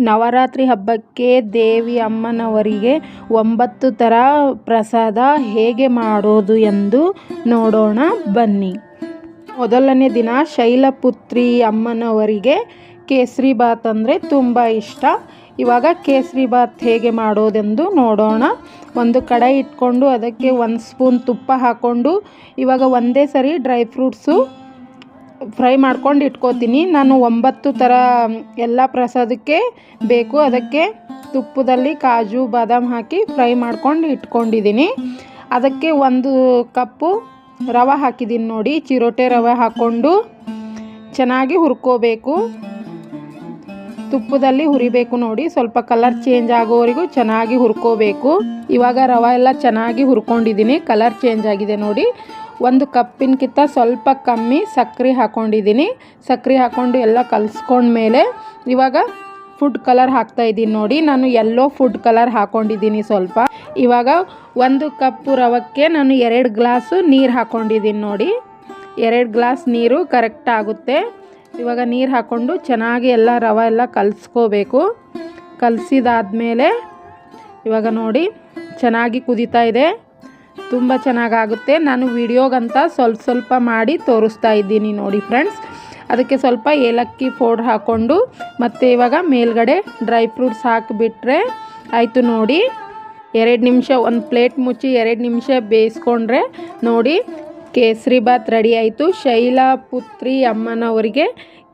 ನವರಾತ್ರಿ ಹಬ್ಬಕ್ಕೆ ದೇವಿ ಅಮ್ಮನವರಿಗೆ 9 ಥರ ಪ್ರಸಾದ ಹೇಗೆ ಮಾಡೋದು ಎಂದು ನೋಡೋಣ ಬನ್ನಿ. ಮೊದಲನೇ ದಿನ ಶೈಲಪುತ್ರಿ ಅಮ್ಮನವರಿಗೆ ಕೇಸರಿ ಬಾತ್ ಅಂದರೆ ತುಂಬ ಇಷ್ಟ. ಇವಾಗ ಕೇಸರಿ ಬಾತ್ ಹೇಗೆ ಮಾಡೋದೆಂದು ನೋಡೋಣ. ಒಂದು ಕಡಾಯಿ ಇಟ್ಕೊಂಡು ಅದಕ್ಕೆ 1 ಸ್ಪೂನ್ ತುಪ್ಪ ಹಾಕ್ಕೊಂಡು ಇವಾಗ ಒಂದೇ ಸರಿ ಡ್ರೈ ಫ್ರೂಟ್ಸು ಫ್ರೈ ಮಾಡ್ಕೊಂಡು ಇಟ್ಕೋತೀನಿ. ನಾನು 9 ಥರ ಎಲ್ಲ ಪ್ರಸಾದಕ್ಕೆ ಬೇಕು. ಅದಕ್ಕೆ ತುಪ್ಪದಲ್ಲಿ ಕಾಜು ಬಾದಾಮ್ ಹಾಕಿ ಫ್ರೈ ಮಾಡ್ಕೊಂಡು ಇಟ್ಕೊಂಡಿದ್ದೀನಿ. ಅದಕ್ಕೆ 1 ಕಪ್ಪು ರವೆ ಹಾಕಿದ್ದೀನಿ ನೋಡಿ. ಚಿರೋಟೆ ರವೆ ಹಾಕ್ಕೊಂಡು ಚೆನ್ನಾಗಿ ಹುರ್ಕೋಬೇಕು. ತುಪ್ಪದಲ್ಲಿ ಹುರಿಬೇಕು ನೋಡಿ. ಸ್ವಲ್ಪ ಕಲರ್ ಚೇಂಜ್ ಆಗೋವರೆಗೂ ಚೆನ್ನಾಗಿ ಹುರ್ಕೋಬೇಕು. ಇವಾಗ ರವೆ ಎಲ್ಲ ಚೆನ್ನಾಗಿ ಹುರ್ಕೊಂಡಿದ್ದೀನಿ. ಕಲರ್ ಚೇಂಜ್ ಆಗಿದೆ ನೋಡಿ. 1 ಕಪ್ಪಿನಕ್ಕಿಂತ ಸ್ವಲ್ಪ ಕಮ್ಮಿ ಸಕ್ಕರೆ ಹಾಕ್ಕೊಂಡಿದ್ದೀನಿ. ಸಕ್ಕರೆ ಹಾಕ್ಕೊಂಡು ಎಲ್ಲ ಕಲಿಸ್ಕೊಂಡ್ಮೇಲೆ ಇವಾಗ ಫುಡ್ ಕಲರ್ ಹಾಕ್ತಾಯಿದ್ದೀನಿ ನೋಡಿ. ನಾನು ಯೆಲ್ಲೋ ಫುಡ್ ಕಲರ್ ಹಾಕ್ಕೊಂಡಿದ್ದೀನಿ ಸ್ವಲ್ಪ. ಇವಾಗ 1 ಕಪ್ಪು ರವಕ್ಕೆ ನಾನು 2 ಗ್ಲಾಸು ನೀರು ಹಾಕ್ಕೊಂಡಿದ್ದೀನಿ ನೋಡಿ. 2 ಗ್ಲಾಸ್ ನೀರು ಕರೆಕ್ಟ್ ಆಗುತ್ತೆ. ಇವಾಗ ನೀರು ಹಾಕ್ಕೊಂಡು ಚೆನ್ನಾಗಿ ಎಲ್ಲ ರವೆ ಎಲ್ಲ ಕಲಿಸ್ಕೋಬೇಕು. ಕಲಸಿದಾದ್ಮೇಲೆ ಇವಾಗ ನೋಡಿ ಚೆನ್ನಾಗಿ ಕುದೀತಾ ಇದೆ. ತುಂಬ ಚೆನ್ನಾಗಾಗುತ್ತೆ. ನಾನು ವಿಡಿಯೋಗಂತ ಸ್ವಲ್ಪ ಮಾಡಿ ತೋರಿಸ್ತಾ ಇದ್ದೀನಿ ನೋಡಿ ಫ್ರೆಂಡ್ಸ್. ಅದಕ್ಕೆ ಸ್ವಲ್ಪ ಏಲಕ್ಕಿ ಪೌಡರ್ ಹಾಕ್ಕೊಂಡು ಮತ್ತು ಇವಾಗ ಮೇಲ್ಗಡೆ ಡ್ರೈ ಫ್ರೂಟ್ಸ್ ಹಾಕಿಬಿಟ್ರೆ ಆಯಿತು ನೋಡಿ. 2 ನಿಮಿಷ ಒಂದು ಪ್ಲೇಟ್ ಮುಚ್ಚಿ 2 ನಿಮಿಷ ಬೇಯಿಸ್ಕೊಂಡ್ರೆ ನೋಡಿ ಕೇಸರಿ ಬಾತ್ ರೆಡಿ ಆಯಿತು. ಶೈಲಪುತ್ರಿ ಅಮ್ಮನವರಿಗೆ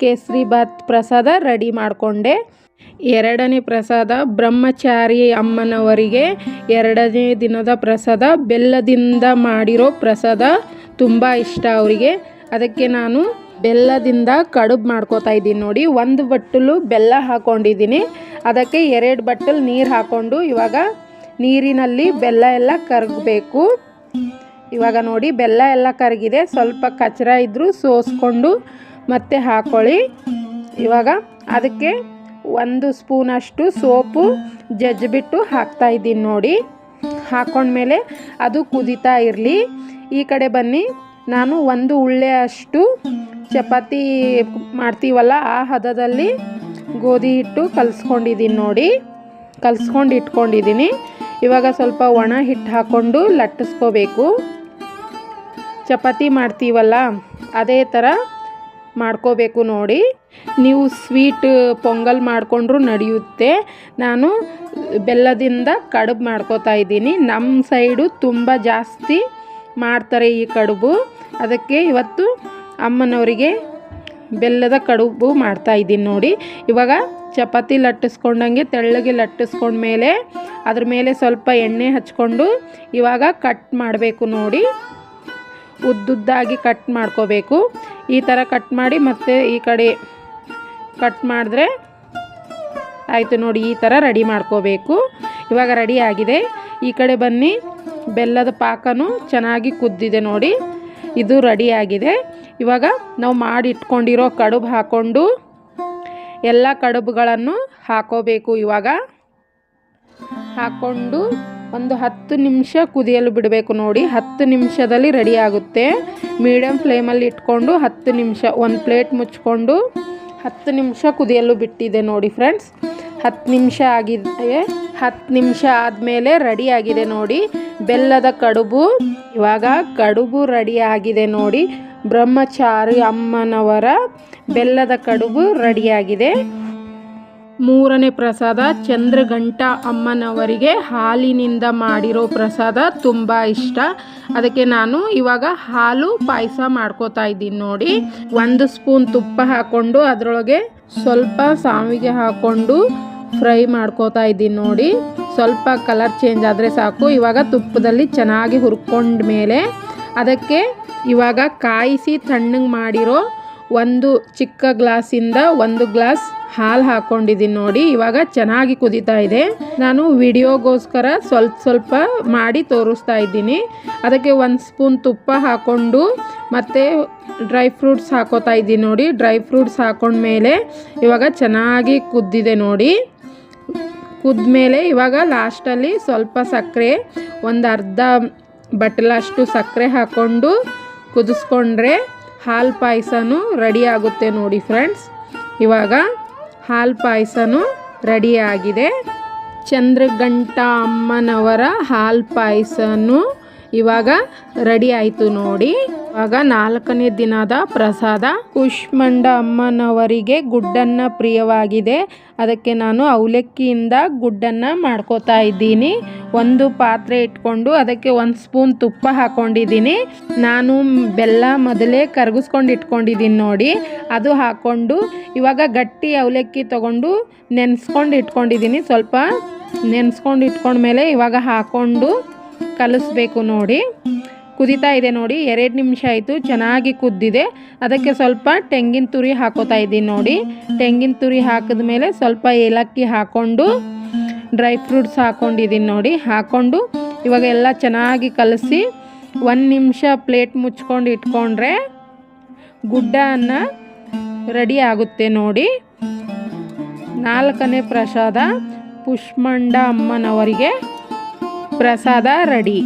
ಕೇಸರಿ ಬಾತ್ ಪ್ರಸಾದ ರೆಡಿ ಮಾಡಿಕೊಂಡೆ. 2ನೇ ಪ್ರಸಾದ ಬ್ರಹ್ಮಚಾರಿ ಅಮ್ಮನವರಿಗೆ 2ನೇ ದಿನದ ಪ್ರಸಾದ ಬೆಲ್ಲದಿಂದ ಮಾಡಿರೋ ಪ್ರಸಾದ ತುಂಬ ಇಷ್ಟ ಅವರಿಗೆ. ಅದಕ್ಕೆ ನಾನು ಬೆಲ್ಲದಿಂದ ಕಡುಬು ಮಾಡ್ಕೋತಾ ಇದ್ದೀನಿ ನೋಡಿ. 1 ಬಟ್ಟಲು ಬೆಲ್ಲ ಹಾಕ್ಕೊಂಡಿದ್ದೀನಿ. ಅದಕ್ಕೆ 2 ಬಟ್ಟಲು ನೀರು ಹಾಕ್ಕೊಂಡು ಇವಾಗ ನೀರಿನಲ್ಲಿ ಬೆಲ್ಲ ಎಲ್ಲ ಕರಗಬೇಕು. ಇವಾಗ ನೋಡಿ ಬೆಲ್ಲ ಎಲ್ಲ ಕರಗಿದೆ. ಸ್ವಲ್ಪ ಕಚ್ರ ಇದ್ದರೂ ಸೋಸ್ಕೊಂಡು ಮತ್ತೆ ಹಾಕ್ಕೊಳ್ಳಿ. ಇವಾಗ ಅದಕ್ಕೆ 1 ಸ್ಪೂನಷ್ಟು ಸೋಪು ಜಜ್ಜಿಬಿಟ್ಟು ಹಾಕ್ತಾಯಿದ್ದೀನಿ ನೋಡಿ. ಹಾಕ್ಕೊಂಡ್ಮೇಲೆ ಅದು ಕುದೀತಾ ಇರಲಿ. ಈ ಕಡೆ ಬನ್ನಿ. ನಾನು 1 ಉಳ್ಳೆ ಅಷ್ಟು ಚಪಾತಿ ಮಾಡ್ತೀವಲ್ಲ ಆ ಹದದಲ್ಲಿ ಗೋಧಿ ಹಿಟ್ಟು ಕಲಿಸ್ಕೊಂಡಿದ್ದೀನಿ ನೋಡಿ. ಕಲಿಸ್ಕೊಂಡು ಇಟ್ಕೊಂಡಿದ್ದೀನಿ. ಇವಾಗ ಸ್ವಲ್ಪ ಒಣ ಹಿಟ್ಟು ಹಾಕ್ಕೊಂಡು ಲಟ್ಟಿಸ್ಕೋಬೇಕು. ಚಪಾತಿ ಮಾಡ್ತೀವಲ್ಲ ಅದೇ ಥರ ಮಾಡ್ಕೋಬೇಕು ನೋಡಿ. ನೀವು ಸ್ವೀಟ್ ಪೊಂಗಲ್ ಮಾಡಿಕೊಂಡ್ರೂ ನಡೆಯುತ್ತೆ. ನಾನು ಬೆಲ್ಲದಿಂದ ಕಡುಬು ಮಾಡ್ಕೋತಾ ಇದ್ದೀನಿ. ನಮ್ಮ ಸೈಡು ತುಂಬ ಜಾಸ್ತಿ ಮಾಡ್ತಾರೆ ಈ ಕಡುಬು. ಅದಕ್ಕೆ ಇವತ್ತು ಅಮ್ಮನವರಿಗೆ ಬೆಲ್ಲದ ಕಡುಬು ಮಾಡ್ತಾಯಿದ್ದೀನಿ ನೋಡಿ. ಇವಾಗ ಚಪಾತಿ ಲಟ್ಟಿಸ್ಕೊಂಡಂಗೆ ತೆಳ್ಳಗೆ ಲಟ್ಟಿಸ್ಕೊಂಡ್ಮೇಲೆ ಅದ್ರ ಮೇಲೆ ಸ್ವಲ್ಪ ಎಣ್ಣೆ ಹಚ್ಕೊಂಡು ಇವಾಗ ಕಟ್ ಮಾಡಬೇಕು ನೋಡಿ. ಉದ್ದುದ್ದಾಗಿ ಕಟ್ ಮಾಡ್ಕೋಬೇಕು. ಈ ಥರ ಕಟ್ ಮಾಡಿ ಮತ್ತೆ ಈ ಕಡೆ ಕಟ್ ಮಾಡಿದ್ರೆ ಆಯಿತು ನೋಡಿ. ಈ ಥರ ರೆಡಿ ಮಾಡ್ಕೋಬೇಕು. ಇವಾಗ ರೆಡಿ ಆಗಿದೆ. ಈ ಕಡೆ ಬನ್ನಿ. ಬೆಲ್ಲದ ಪಾಕನೂ ಚೆನ್ನಾಗಿ ಕುದ್ದಿದೆ ನೋಡಿ. ಇದು ರೆಡಿ ಆಗಿದೆ. ಇವಾಗ ನಾವು ಮಾಡಿ ಇಟ್ಕೊಂಡಿರೋ ಕಡುಬು ಹಾಕ್ಕೊಂಡು ಎಲ್ಲ ಕಡುಬುಗಳನ್ನು ಹಾಕೋಬೇಕು. ಇವಾಗ ಹಾಕ್ಕೊಂಡು ಒಂದು 10 ನಿಮಿಷ ಕುದಿಯಲು ಬಿಡಬೇಕು ನೋಡಿ. 10 ನಿಮಿಷದಲ್ಲಿ ರೆಡಿ ಆಗುತ್ತೆ. ಮೀಡಿಯಮ್ ಫ್ಲೇಮಲ್ಲಿ ಇಟ್ಕೊಂಡು 10 ನಿಮಿಷ ಒಂದು ಪ್ಲೇಟ್ ಮುಚ್ಕೊಂಡು 10 ನಿಮಿಷ ಕುದಿಯಲು ಬಿಟ್ಟಿದೆ ನೋಡಿ ಫ್ರೆಂಡ್ಸ್. 10 ನಿಮಿಷ ಆಗಿದೆ. 10 ನಿಮಿಷ ಆದಮೇಲೆ ರೆಡಿ ಆಗಿದೆ ನೋಡಿ ಬೆಲ್ಲದ ಕಡುಬು. ಇವಾಗ ಕಡುಬು ರೆಡಿ ಆಗಿದೆ ನೋಡಿ. ಬ್ರಹ್ಮಚಾರಿ ಅಮ್ಮನವರ ಬೆಲ್ಲದ ಕಡುಬು ರೆಡಿಯಾಗಿದೆ. 3ನೇ ಪ್ರಸಾದ ಚಂದ್ರಘಂಟ ಅಮ್ಮನವರಿಗೆ ಹಾಲಿನಿಂದ ಮಾಡಿರೋ ಪ್ರಸಾದ ತುಂಬ ಇಷ್ಟ. ಅದಕ್ಕೆ ನಾನು ಇವಾಗ ಹಾಲು ಪಾಯಸ ಮಾಡ್ಕೋತಾ ಇದ್ದೀನಿ ನೋಡಿ. 1 ಸ್ಪೂನ್ ತುಪ್ಪ ಹಾಕ್ಕೊಂಡು ಅದರೊಳಗೆ ಸ್ವಲ್ಪ ಸಾವಿಗೆ ಹಾಕ್ಕೊಂಡು ಫ್ರೈ ಮಾಡ್ಕೋತಾ ಇದ್ದೀನಿ ನೋಡಿ. ಸ್ವಲ್ಪ ಕಲರ್ ಚೇಂಜ್ ಆದರೆ ಸಾಕು. ಇವಾಗ ತುಪ್ಪದಲ್ಲಿ ಚೆನ್ನಾಗಿ ಹುರ್ಕೊಂಡ್ಮೇಲೆ ಅದಕ್ಕೆ ಇವಾಗ ಕಾಯಿಸಿ ತಣ್ಣಗೆ ಮಾಡಿರೋ 1 ಚಿಕ್ಕ ಗ್ಲಾಸಿಂದ 1 ಗ್ಲಾಸ್ ಹಾಲು ಹಾಕ್ಕೊಂಡಿದ್ದೀನಿ ನೋಡಿ. ಇವಾಗ ಚೆನ್ನಾಗಿ ಕುದೀತಾ ಇದೆ. ನಾನು ವಿಡಿಯೋಗೋಸ್ಕರ ಸ್ವಲ್ಪ ಮಾಡಿ ತೋರಿಸ್ತಾ ಇದ್ದೀನಿ. ಅದಕ್ಕೆ 1 ಸ್ಪೂನ್ ತುಪ್ಪ ಹಾಕ್ಕೊಂಡು ಮತ್ತು ಡ್ರೈ ಫ್ರೂಟ್ಸ್ ಹಾಕೋತಾ ಇದ್ದೀನಿ ನೋಡಿ. ಡ್ರೈ ಫ್ರೂಟ್ಸ್ ಹಾಕ್ಕೊಂಡ್ಮೇಲೆ ಇವಾಗ ಚೆನ್ನಾಗಿ ಕುದ್ದಿದೆ ನೋಡಿ. ಕುದ್ಮೇಲೆ ಇವಾಗ ಲಾಸ್ಟಲ್ಲಿ ಸ್ವಲ್ಪ ಸಕ್ಕರೆ ಒಂದು ಅರ್ಧ ಬಟ್ಟಲಷ್ಟು ಸಕ್ಕರೆ ಹಾಕ್ಕೊಂಡು ಕುದಿಸ್ಕೊಂಡ್ರೆ ಹಾಲು ಪಾಯಸನೂ ರೆಡಿ ಆಗುತ್ತೆ ನೋಡಿ ಫ್ರೆಂಡ್ಸ್. ಇವಾಗ ಹಾಲು ಪಾಯಸನೂ ರೆಡಿಯಾಗಿದೆ. ಚಂದ್ರಘಂಟ ಅಮ್ಮನವರ ಹಾಲು ಪಾಯಸನೂ ಇವಾಗ ರೆಡಿ ಆಯಿತು ನೋಡಿ. ಇವಾಗ 4ನೇ ದಿನದ ಪ್ರಸಾದ. ಕೂಷ್ಮಾಂಡ ಅಮ್ಮನವರಿಗೆ ಗುಡ್ಡನ್ನ ಪ್ರಿಯವಾಗಿದೆ, ಅದಕ್ಕೆ ನಾನು ಅವಲಕ್ಕಿಯಿಂದ ಗುಡ್ಡನ್ನು ಮಾಡ್ಕೋತಾ ಇದ್ದೀನಿ. ಒಂದು ಪಾತ್ರೆ ಇಟ್ಕೊಂಡು ಅದಕ್ಕೆ 1 ಸ್ಪೂನ್ ತುಪ್ಪ ಹಾಕ್ಕೊಂಡಿದ್ದೀನಿ. ನಾನು ಬೆಲ್ಲ ಮೊದಲೇ ಕರಗಿಸ್ಕೊಂಡು ಇಟ್ಕೊಂಡಿದ್ದೀನಿ ನೋಡಿ, ಅದು ಹಾಕ್ಕೊಂಡು ಇವಾಗ ಗಟ್ಟಿ ಅವಲಕ್ಕಿ ತೊಗೊಂಡು ನೆನೆಸ್ಕೊಂಡು ಇಟ್ಕೊಂಡಿದ್ದೀನಿ. ಸ್ವಲ್ಪ ನೆನೆಸ್ಕೊಂಡು ಇಟ್ಕೊಂಡ್ಮೇಲೆ ಇವಾಗ ಹಾಕ್ಕೊಂಡು ಕಲಿಸ್ಬೇಕು ನೋಡಿ. ಕುದೀತಾ ಇದೆ ನೋಡಿ, 2 ನಿಮಿಷ ಆಯಿತು, ಚೆನ್ನಾಗಿ ಕುದ್ದಿದೆ. ಅದಕ್ಕೆ ಸ್ವಲ್ಪ ತೆಂಗಿನ ತುರಿ ಹಾಕೋತಾ ಇದ್ದೀನಿ ನೋಡಿ. ತೆಂಗಿನ ತುರಿ ಹಾಕಿದ ಮೇಲೆ ಸ್ವಲ್ಪ ಏಲಕ್ಕಿ ಹಾಕ್ಕೊಂಡು ಡ್ರೈ ಫ್ರೂಟ್ಸ್ ಹಾಕ್ಕೊಂಡಿದ್ದೀನಿ ನೋಡಿ. ಹಾಕ್ಕೊಂಡು ಇವಾಗ ಎಲ್ಲ ಚೆನ್ನಾಗಿ ಕಲಸಿ 1 ನಿಮಿಷ ಪ್ಲೇಟ್ ಮುಚ್ಕೊಂಡು ಇಟ್ಕೊಂಡ್ರೆ ಗುಡ್ಡ ಅನ್ನ ರೆಡಿ ಆಗುತ್ತೆ ನೋಡಿ. 4ನೇ ಪ್ರಸಾದ ಕೂಷ್ಮಾಂಡ ಅಮ್ಮನವರಿಗೆ ಪ್ರಸಾದ ರೆಡಿ.